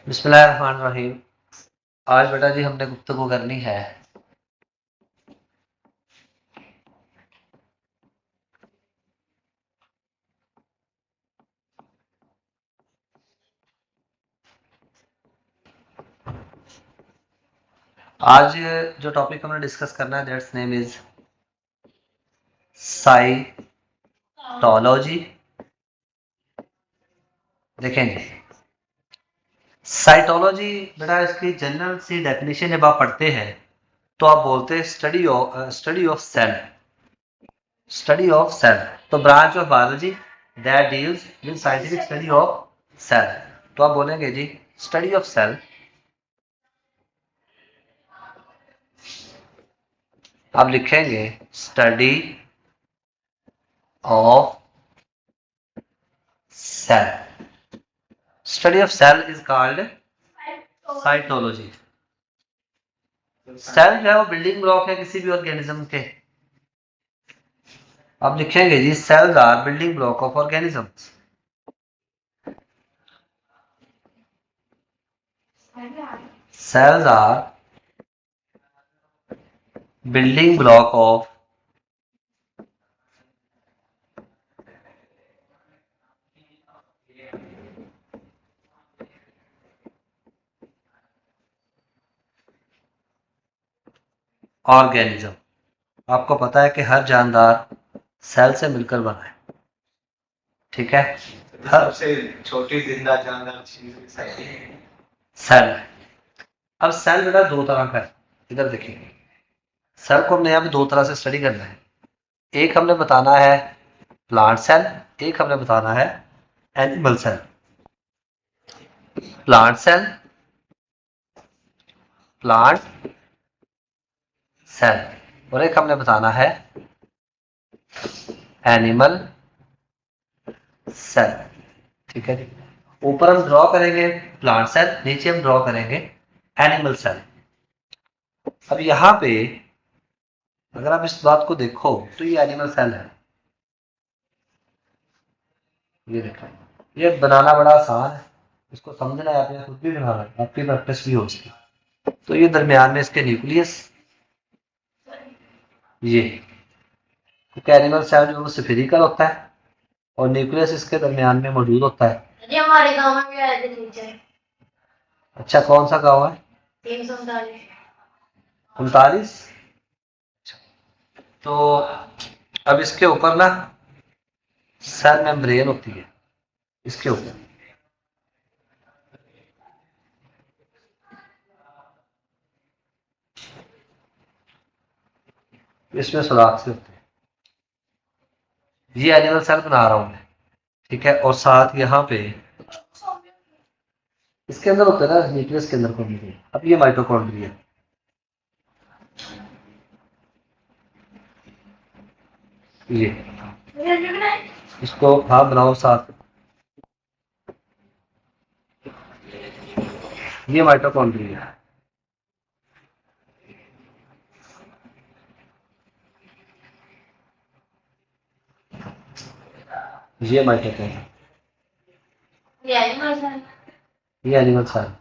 बिस्मिल्लाहिर्रहमानिर्रहीम। आज बेटा जी हमने गुफ्तगू करनी है आज जो टॉपिक हमने डिस्कस करना है दैट्स नेम इज साइटोलॉजी। देखेंगे साइटोलॉजी बेटा, इसकी जनरल सी डेफिनेशन जब आप पढ़ते हैं तो आप बोलते हैं स्टडी ऑफ सेल। तो branch of biology that deals with scientific study of cell. तो आप बोलेंगे जी स्टडी ऑफ सेल। आप लिखेंगे study of cell. Study of cell is called cytology. Cell जो है वो बिल्डिंग ब्लॉक है किसी भी ऑर्गेनिज्म के। अब लिखेंगे जी cells are building block of organisms. Cells are building block of organism. आपको पता है कि हर जानदार सेल से मिलकर बना है, ठीक है। सबसे छोटी जिंदा जानदार चीज सेल। अब सेल बेटा दो तरह का है, इधर देखिए। सेल को हमने यहाँ पे दो तरह से स्टडी करना है। एक हमने बताना है प्लांट सेल, एक हमने बताना है animal cell. Plant cell, plant cell, और एक हमने बताना है एनिमल सेल, ठीक है जी। ऊपर हम ड्रॉ करेंगे प्लांट सेल, नीचे हम ड्रॉ करेंगे एनिमल सेल। अब यहां पे अगर आप इस बात को देखो तो ये एनिमल सेल है। ये देखो, ये बनाना बड़ा आसान है, इसको समझना है, आपने खुद भी बनाना है, आपकी प्रैक्टिस भी हो इसकी। तो ये दरमियान में इसके न्यूक्लियस, ये क्योंकि एनिमल सेल जो वो स्फेरिकल होता है और न्यूक्लियस इसके दरमियान में मौजूद होता है। जी हमारे गांव में भी आए थे टीचर। अच्छा, कौन सा गाँव है? 339। 39। तो अब इसके ऊपर ना सेल मेम्ब्रेन होती है, इसके ऊपर इसमें सुराख से होते हैं। ये एनिमल सेल बना रहा हूं मैं, ठीक है। और साथ यहाँ पे इसके अंदर होता है ना न्यूक्लियस के अंदर कॉन्ड्रिया। अब ये माइटोकॉन्ड्रिया, ये इसको हाँ बनाओ साथ। ये माइटोकॉन्ड्रिया है, ये माइटोकॉन्ड्रिया, ये एनिमल सेल।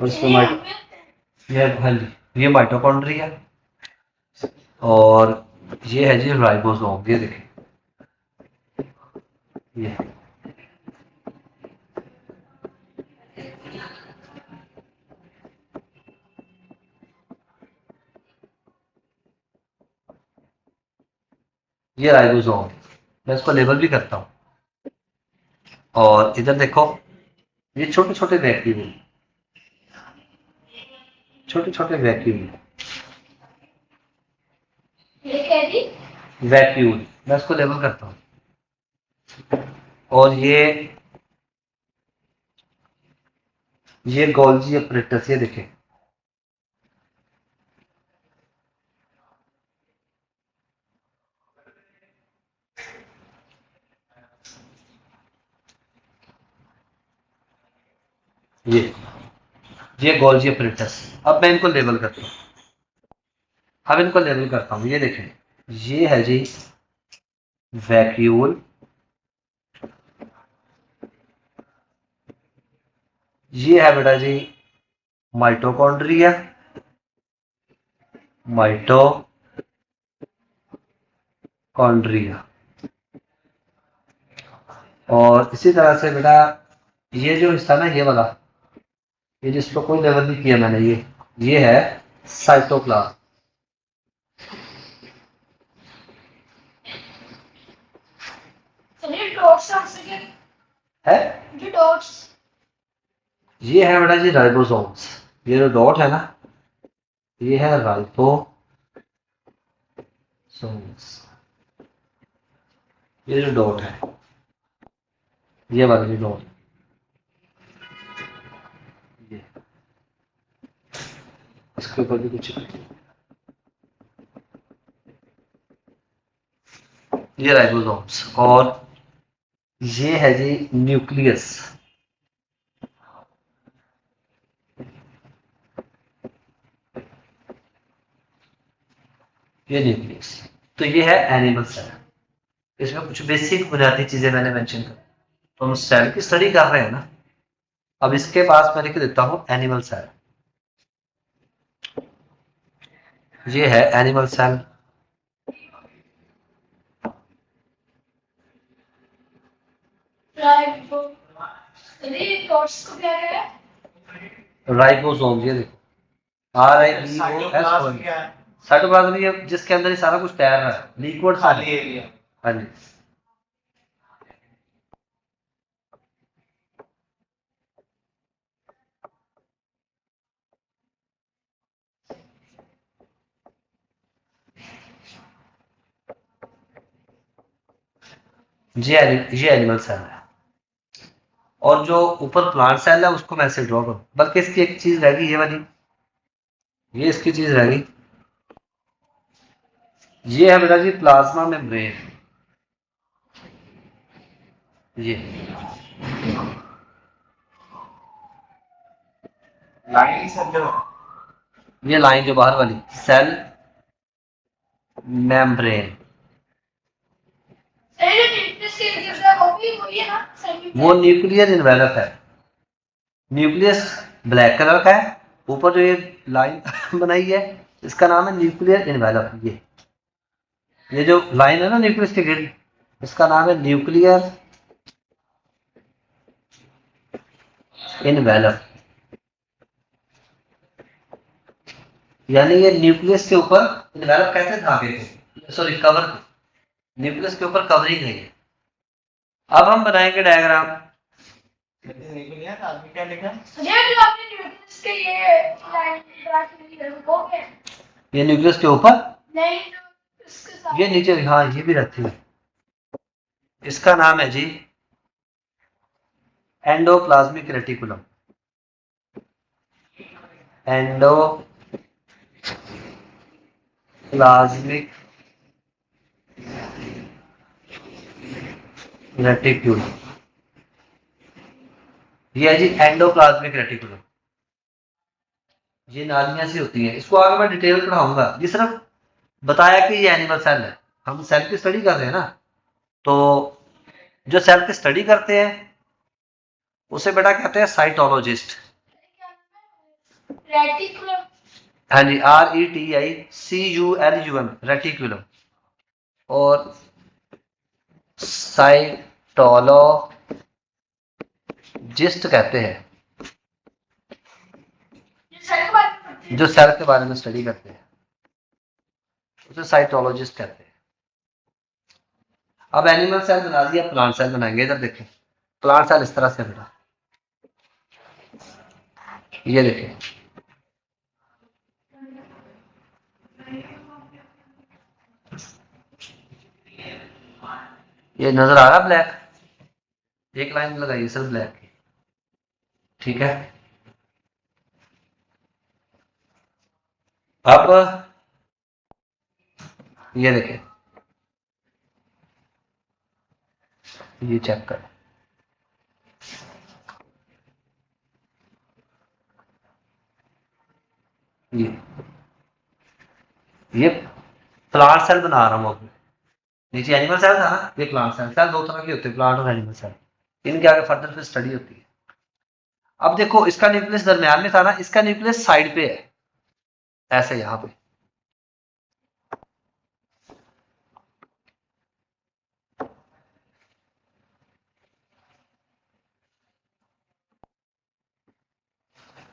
और इसमें हाँ जी, ये माइटोकॉन्ड्रिया और ये है जी राइबोसोम। ये देखें, ये राइबोसोम। मैं इसको लेबल भी करता हूँ। और इधर देखो, ये छोटे छोटे वैक्यूल, छोटे छोटे वैक्यूल, वैक्यूल, मैं इसको लेबल करता हूँ। और ये गोल्जी अपरेटस, ये देखें, ये गोल्जी अपरेटस। अब मैं इनको लेबल करता हूँ, ये देखें, ये है जी वैक्यूल, ये है बेटा जी माइटोकॉन्ड्रिया, माइटोकॉन्ड्रिया। और इसी तरह से बेटा ये जो हिस्सा ना, ये वाला, ये जिसको कोई लेवल नहीं किया मैंने, ये है साइटोप्लाज्म। चलिए डॉट्स है जो डॉट्स ये है बेटा जी राइबोसोम्स। ये जो डॉट है ना, ये है राइबोसोम्स। ये जो डॉट है, ये वाला जो डॉट, ये इसके ऊपर भी कुछ, ये राइबोसोम्स। और ये है जी न्यूक्लियस। ये न्यूक्लियस। तो ये है एनिमल सेल। इसमें कुछ बेसिक बुनियादी चीजें मैंने मेंशन कर, तो हम सेल की स्टडी कर रहे हैं ना। अब इसके पास मैं लिख देता हूं एनिमल सेल। ये है एनिमल सेल। राइबो चलिए डॉट्स को क्या है राइबोसोम, ये देखो R I B O S O cytoplasm क्या है? साइटोप्लाज्म, ये जिसके अंदर ये सारा कुछ तैर रहा है, लिक्विड सा खाली है। एरिया। हाँ जी। ये एनिमल सेल है। और जो ऊपर प्लांट सेल है उसको मैं ऐसे ड्रॉ करूं, बल्कि इसकी एक चीज रह गई, ये वाली, ये इसकी चीज रह गई। ये है बेटा जी प्लाज्मा मेम्ब्रेन। ये लाइन सब जो है, ये लाइन जो बाहर वाली, सेल मेम्ब्रेन, चलिए न्यूक्लियस के जैसा वो भी वही है ना सेल वो न्यूक्लियर इन्वेलप है। न्यूक्लियस ब्लैक कलर का है, ऊपर जो ये लाइन बनाई है इसका नाम है न्यूक्लियर इन्वेलप। ये जो लाइन है ना न्यूक्लियस के गिर्द, इसका नाम है न्यूक्लियर इन्वेलप। यानी ये न्यूक्लियस के ऊपर इन्वेलप कहते हैं धागे को, सॉरी कवर को, न्यूक्लियस के ऊपर कवरिंग है ये। अब हम बनाएंगे डायग्राम। निकलिया था आदमी क्या लिखा? चलिए जो आपने न्यूक्लियस के ये लाइन ड्रा की है वो क्या है? ये न्यूक्लियस के ऊपर, नहीं जो इसके साथ ये नीचे, हाँ ये भी रहती है। इसका नाम है जी एंडोप्लाज्मिक रेटिकुलम। एंडोप्लाज्मिक रेटिकुलम, ये है जी एंडोप्लाज्मिक रेटिकुलम। ये नालियां सी होती हैं, इसको आगे मैं डिटेल पढ़ाऊंगा। ये सिर्फ बताया कि ये एनिमल सेल है, हम सेल की स्टडी कर रहे हैं ना। तो जो सेल की स्टडी करते हैं उसे बेटा कहते हैं साइटोलॉजिस्ट। रेटिकुलम हाँ जी, RETICULUM, रेटिकुलम। और साइटोलॉजिस्ट कहते हैं जो सेल के बारे में स्टडी करते हैं, उसे साइटोलॉजिस्ट कहते हैं। अब एनिमल सेल बना दिया, प्लांट सेल बनाएंगे। इधर देखें, प्लांट सेल इस तरह से बेटा, ये देखें, ये नजर आ रहा ब्लैक, एक लाइन लगाइए सिर्फ ब्लैक की, ठीक है। अब ये देखें, ये चेक कर, ये प्लांट सेल बना रहा हूं। अब नीचे एनिमल सेल था ना, ये प्लांट सेल। सेल दो तरह के होते हैं, प्लांट और एनिमल सेल। इनके आगे फर्दर फिर स्टडी होती है। अब देखो इसका न्यूक्लियस दरमियान में था ना, इसका न्यूक्लियस साइड पे है, ऐसे यहां पे।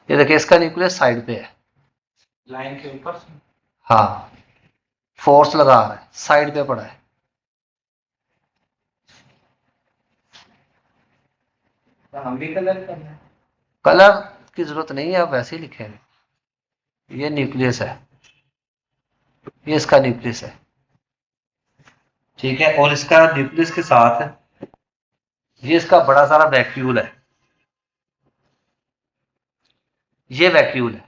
ये देखिए इसका न्यूक्लियस साइड पे है, लाइन के ऊपर से। हाँ फोर्स लगा रहा है, साइड पे पड़ा है। तो हम भी कलर करना है। कलर की जरूरत नहीं है, आप वैसे ही लिखेंगे। ये न्यूक्लियस है, ये इसका न्यूक्लियस है, ठीक है। और इसका न्यूक्लियस के साथ ये इसका बड़ा सारा वैक्यूल है, ये वैक्यूल है,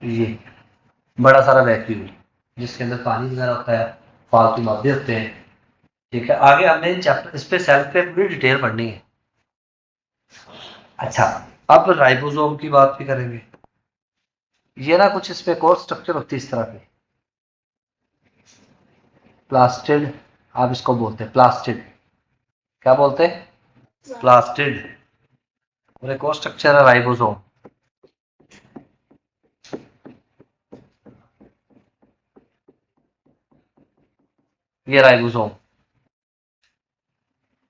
ये बड़ा सारा वैक्यूल जिसके अंदर पानी वगैरह होता है, फालतू मादे होते हैं, ठीक है। आगे हमने इन चैप्टर इस पे सेल पे पूरी डिटेल पढ़नी है। अच्छा, अब राइबोसोम की बात भी करेंगे। ये ना कुछ इस पे कोर स्ट्रक्चर होती है इस तरह की, प्लास्टिड आप इसको बोलते हैं, प्लास्टिड। क्या बोलते हैं? प्लास्टिड। और एक और स्ट्रक्चर है राइबोसोम। ये राइबोसोम,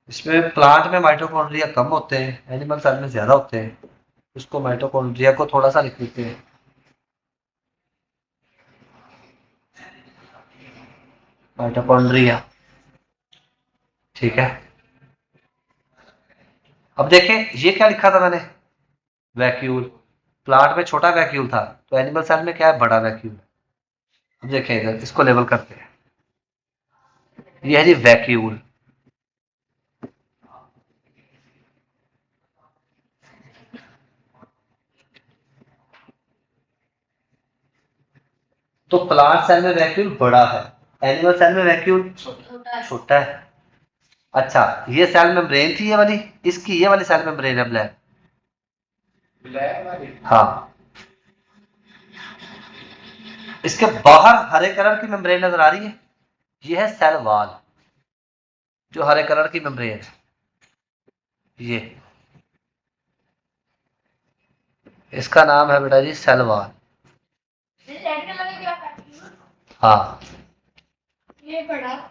इसमें प्लांट में माइटोकॉन्ड्रिया कम होते हैं, एनिमल सेल में ज्यादा होते हैं। उसको माइटोकॉन्ड्रिया को थोड़ा सा लिख लेते हैं, माइटोकॉन्ड्रिया, ठीक है। अब देखें ये क्या लिखा था मैंने, वैक्यूल। प्लांट में छोटा वैक्यूल था, तो एनिमल सेल में क्या है, बड़ा वैक्यूल। अब देखें इधर, इसको लेवल करते हैं। ये है जी वैक्यूल, तो प्लांट सेल में वैक्यूल बड़ा है, एनिमल सेल में वैक्यूल छोटा है। अच्छा, ये सेल मेम्ब्रेन थी ये वाली, इसकी ये वाली सेल मेम्ब्रेन है ब्लैक। ब्लैक वाली। हाँ, इसके बाहर हरे कलर की मेम्ब्रेन नजर आ रही है, ये है सेल वॉल, जो हरे कलर की मेम्ब्रेन है ये, इसका नाम है बेटा जी सेल वॉल। रेड कलर का क्या करती हूँ? हाँ, ये बड़ा।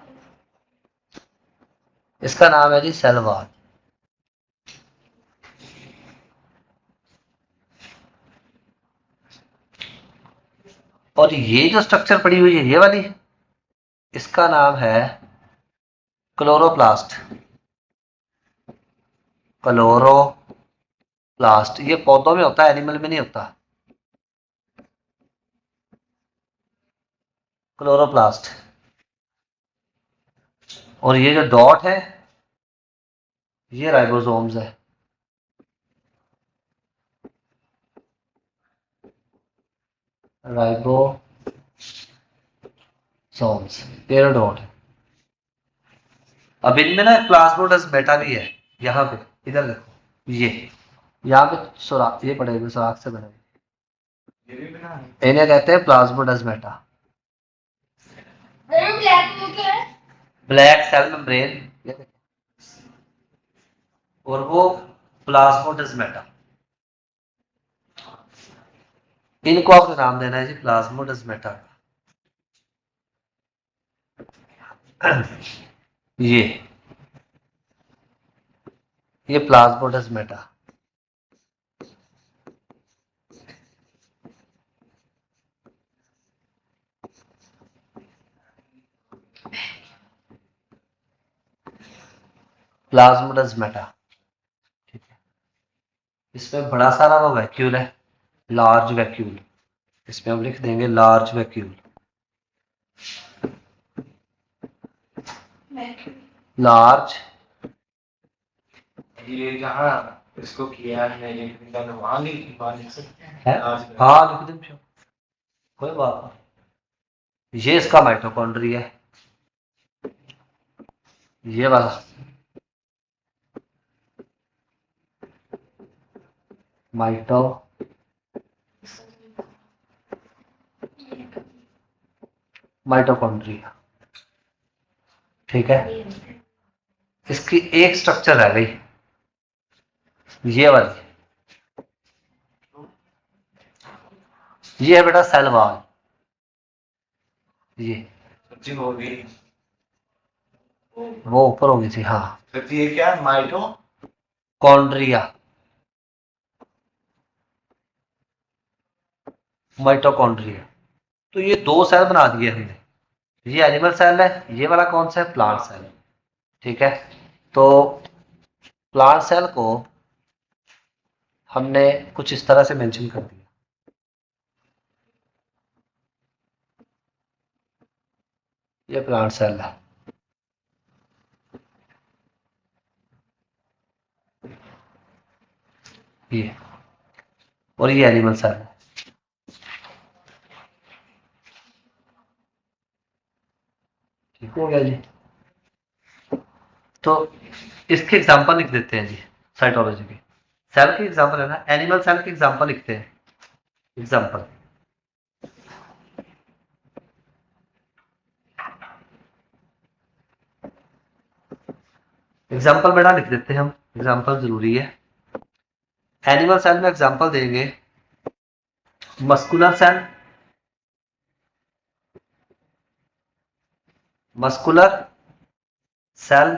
इसका नाम है जी सेल वॉल। और ये जो स्ट्रक्चर पड़ी हुई है ये वाली, इसका नाम है क्लोरोप्लास्ट। क्लोरोप्लास्ट ये पौधों में होता है, एनिमल में नहीं होता। क्लोरोप्लास्ट। और ये जो डॉट है ये राइबोसोम्स है, राइबोसोम्स, तेरह डॉट है। अब इनमें ना प्लाज्मोडेस्माटा भी है, यहाँ पे इधर देखो, ये यहाँ पे सुराख, ये पड़े हुए सुराख से बने हुए, ये भी बना है। इन्हें कहते हैं प्लाज्मोडेस्माटा। अरे ब्लैक में क्या है? ब्लैक सेल मेम्ब्रेन, और वो प्लाज्मोडेस्माटा, इनको आपने नाम देना है जी प्लाज्मोडेस्माटा का। ये प्लाज्मोडेस्माटा, प्लाज्मोडेस्माटा, ठीक है। इसमें बड़ा सारा वो वैक्यूल है, लार्ज वैक्यूल, इसमें हम लिख देंगे लार्ज वैक्यूल। लार्ज, ये जहाँ इसको किया है ये वहाँ लिख सकते हैं। है, आज हाँ लिख दें, कोई बात नहीं। ये इसका माइटोकॉन्ड्रिया है, ये वाला माइटोकॉन्ड्रिया, ठीक है। इसकी एक स्ट्रक्चर रह गई, ये वाली। ये है बेटा सेल वॉल, ये सब्जी हो गई। वो ऊपर होगी थी, हाँ। फिर ये क्या है, माइटो कॉन्ड्रिया, माइटोकॉन्ड्रिया। तो ये दो सेल बना दिए हमने, ये एनिमल सेल है, ये वाला कौन सा है, प्लांट सेल। ठीक है, तो प्लांट सेल को हमने कुछ इस तरह से मेंशन कर दिया। ये प्लांट सेल है, ये, और ये एनिमल सेल है। ठीक हो गया जी। तो इसके एग्जांपल लिख देते हैं जी, साइटोलॉजी के। सेल के एग्जांपल है ना, एनिमल सेल के एग्जांपल लिखते हैं। एग्जांपल, एग्जांपल बेटा लिख देते हैं हम, एग्जांपल जरूरी है। एनिमल सेल में एग्जांपल देंगे muscular cell, muscular cell,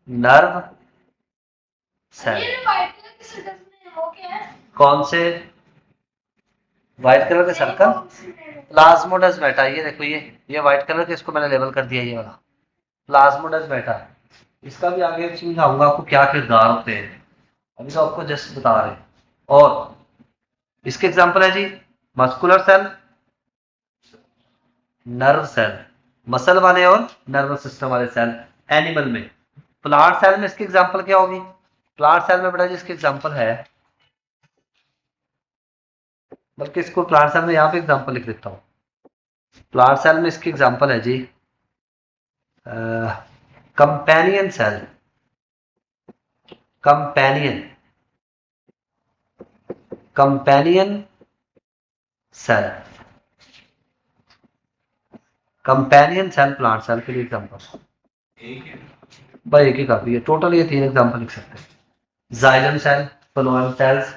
nerve cell. ये व्हाइट कलर के सर्कल में वो क्या है? कौन से व्हाइट कलर के सर्कल? प्लाज्मोडेस्माटा। ये देखो, ये व्हाइट कलर के, इसको मैंने लेबल कर दिया, ये वाला प्लाज्मोडेस्माटा। इसका भी आगे समझाऊंगा आपको क्या किरदार होते हैं, अभी तो आपको जस्ट बता रहे हैं। और इसके एग्जांपल है जी muscular cell, nerve cell, muscle वाले और नर्वस सिस्टम वाले सेल एनिमल में। प्लांट सेल में इसकी एग्जांपल क्या होगी? प्लांट सेल में बेटा जी इसकी एग्जांपल है, बल्कि इसको प्लांट सेल में यहाँ पे एग्जांपल लिख देता हूँ। प्लांट सेल में इसकी एग्जांपल है जी companion cell, companion, companion cell, companion cell plant cell के लिए एग्जांपल। भाई एक ही काफी है, टोटल ये 3 एग्जांपल लिख सकते हैं। Xylem cell, phloem cells.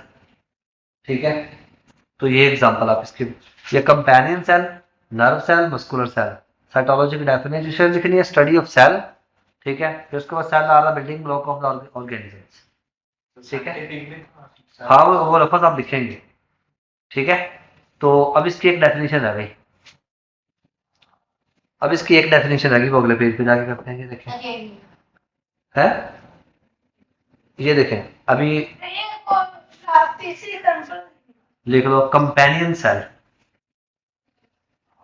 ठीक है, तो ये एग्जांपल आप इसके, ये companion cell, nerve cell, muscular cell. Cytology की डेफिनेशन लिखनी है, स्टडी ऑफ सेल। ठीक है, फिर उसके बाद cell are the building block of the organisms. ठीक है, हाँ वो लफ्ज आप लिखेंगे। ठीक है, तो अब इसकी एक डेफिनेशन रह गई, अब इसकी एक डेफिनेशन रह गई, वो अगले पेज पे जाके करते हैं। ये देखें है, ये देखें अभी लिख लो कंपेनियन सेल,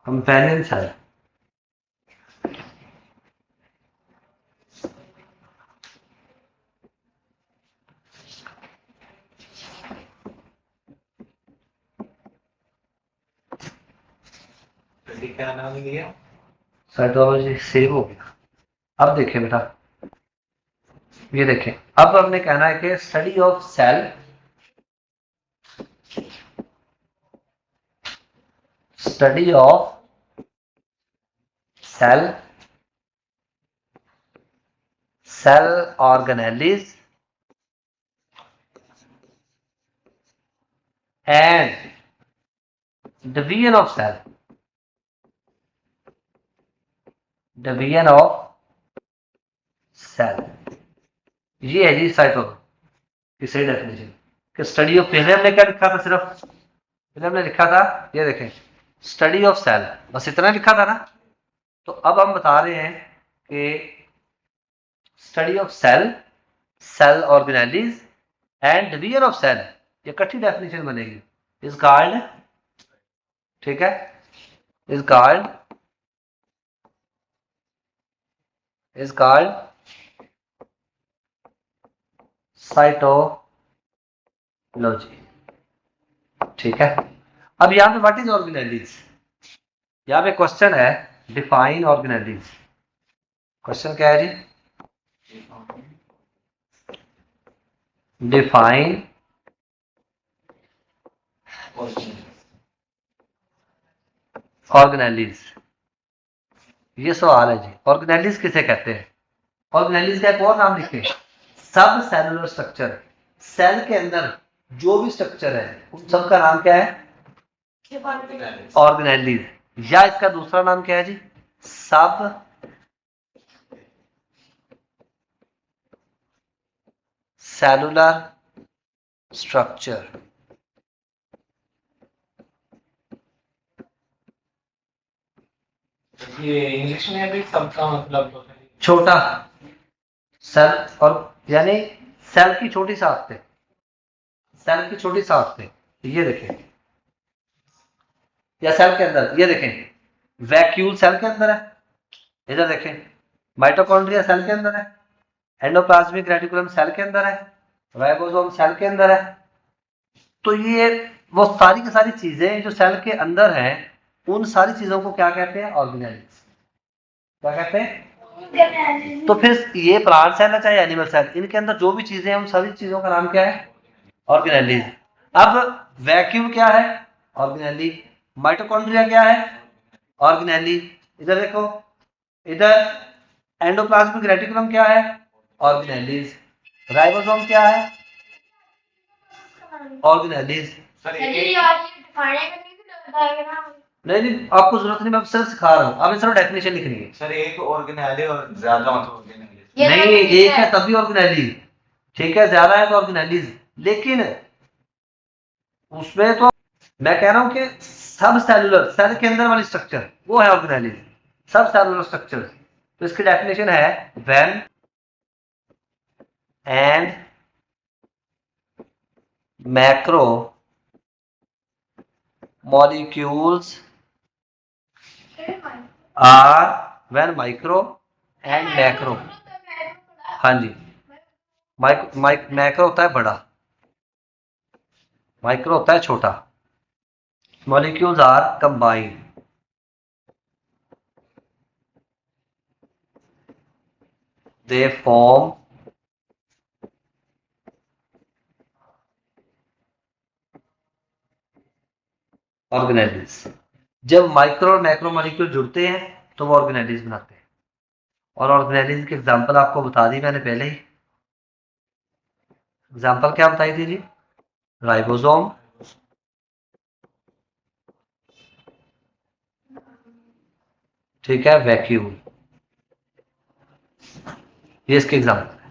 कंपेनियन सेल। क्या नाम लिया? साइटोलॉजी सेव हो गया। अब देखें बेटा, ये देखें, अब हमने कहना है कि study of cell, study of cell, cell organelles and division of cell, division of cell. ये है जी साइटोलॉजी की सही डेफिनेशन। कि स्टडी ऑफ, पहले हमने क्या लिखा था, सिर्फ पहले हमने लिखा था, ये देखें स्टडी ऑफ सेल, बस इतना लिखा था ना। तो अब हम बता रहे हैं कि study of cell, cell organelles and division of cell, ये इकट्ठी डेफिनेशन बनेगी। इज कॉल्ड, ठीक है, is called, is called cytology. ठीक है, अब यहां पे व्हाट इज ऑर्गेनेलिज, यहां पे क्वेश्चन है डिफाइन ऑर्गेनेलिज। क्वेश्चन क्या है जी? डिफाइन ऑर्गेनेलिज, ये सवाल है जी। ऑर्गेनेलिज किसे कहते हैं? ऑर्गेनेलिज का एक और नाम लिखें, सब सेलुलर स्ट्रक्चर। सेल के अंदर जो भी स्ट्रक्चर है उन सब का नाम क्या है? ऑर्गेनेलिज। या इसका दूसरा नाम क्या है जी? सब सेलुलर स्ट्रक्चर। ये इंग्लिश में भी सबका मतलब होता है। छोटा सेल, और यानी सेल की छोटी साख्तें, सेल की छोटी साख्तें। ये देखें, या सेल के अंदर ये देखें, वैक्यूल सेल के अंदर है, इधर देखें माइटोकॉन्ड्रिया सेल के अंदर है, एंडोप्लाज्मिक रेटिकुलम सेल के अंदर है, राइबोसोम सेल के अंदर है। तो ये वो सारी की सारी चीजें जो सेल के अंदर हैं, उन सारी चीजों को क्या कहते हैं? ऑर्गेनेलिज। क्या कहते हैं? तो फिर ये प्लांट सेल है चाहे एनिमल सेल, इनके अंदर जो भी चीजें हैं उन सभी चीजों का नाम क्या है? ऑर्गेनेलिज। अब वैक्यूल क्या है? ऑर्गेनेलिज। माइटोकॉन्ड्रिया क्या है? ऑर्गेनेलिज। इधर देखो, इधर एंडोप्लाज्मिक रेटिकुलम क्या है? ऑर्गेनेलिज। राइबोसोम क्या है? ऑर्गेनेलिज। सर नहीं, आपको जरूरत नहीं, मैं सिर्फ सिखा रहा हूँ, आपने सिर्फ डेफिनेशन लिखनी है। सर एक ऑर्गेनेली और ज्यादा मतलब ऑर्गेनेली। नहीं, एक है तभी ऑर्गेनेलिज, ठीक है, ज्यादा है तो ऑर्गेनेलिज। लेकिन उसमें तो मैं कह रहा हूं कि सब सेलुलर, सेल के अंदर वाली स्ट्रक्चर वो है ऑर्गेनेलिज, सब सेलुलर स्ट्रक्चर। तो इसकी डेफिनेशन है when and macro molecules are, when micro and macro. हाँ जी, मैक्रो होता है बड़ा, माइक्रो होता है छोटा। Molecules are combined, they form organelles. जब माइक्रो और मैक्रो मॉलिक्यूल जुड़ते हैं तो वो ऑर्गेनेलिज बनाते हैं। और ऑर्गेनेलिज की एग्जांपल आपको बता दी मैंने पहले ही। एग्जांपल क्या बताई थी जी? राइबोसोम, ठीक है, वैक्यूल, ये इसके एग्जांपल।